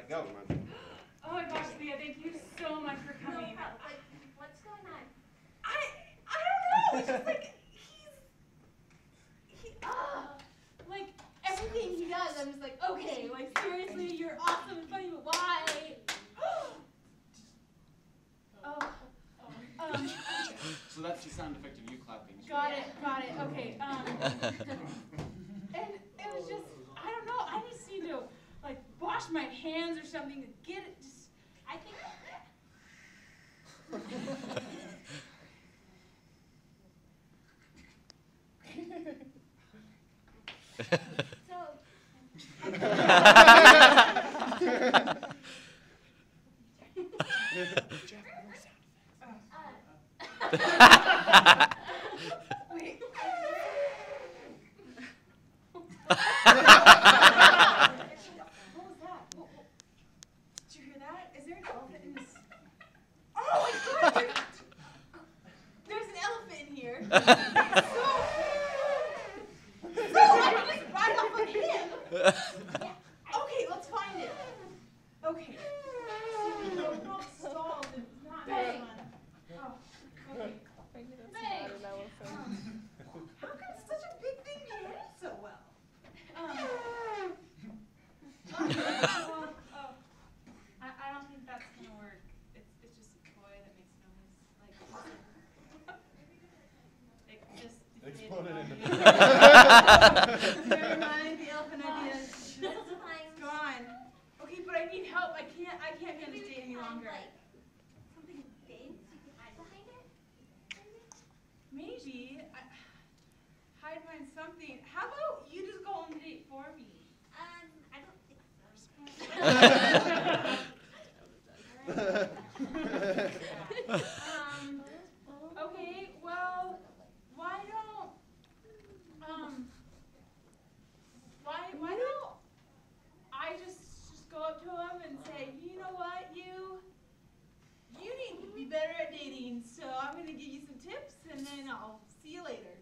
Go. Oh my gosh, Leah, thank you so much for coming. No, like, what's going on? I don't know. It's just like like everything he does, I'm just like, okay, like seriously, you're awesome and funny, but why? So that's the sound effect of you clapping. Got it, okay. And it was just, I don't know, I just need to like wash my hands or something to get it just, I think. Wait. What was that? Did you hear that? Is there an elephant in this? Oh my God! There's an elephant in here. So I can just ride off of him. Okay, let's find him. Okay. No, not stalled. It's not this one. Oh, okay. Thanks. How come such a big thing be hit so well? I don't think that's gonna work. It's just a toy that makes noise. Like it just Exploded into Never mind, the elephant idea is gone. Okay, but I need help. I can't be on this date any longer. Like, something big so you can hide behind it? Maybe. Hide behind something. How about you just go on the date for me? I don't think so. Okay, well, why don't I just go up to him and say, you know what, you need to be better at dating, so I'm gonna give you some tips and then I'll see you later.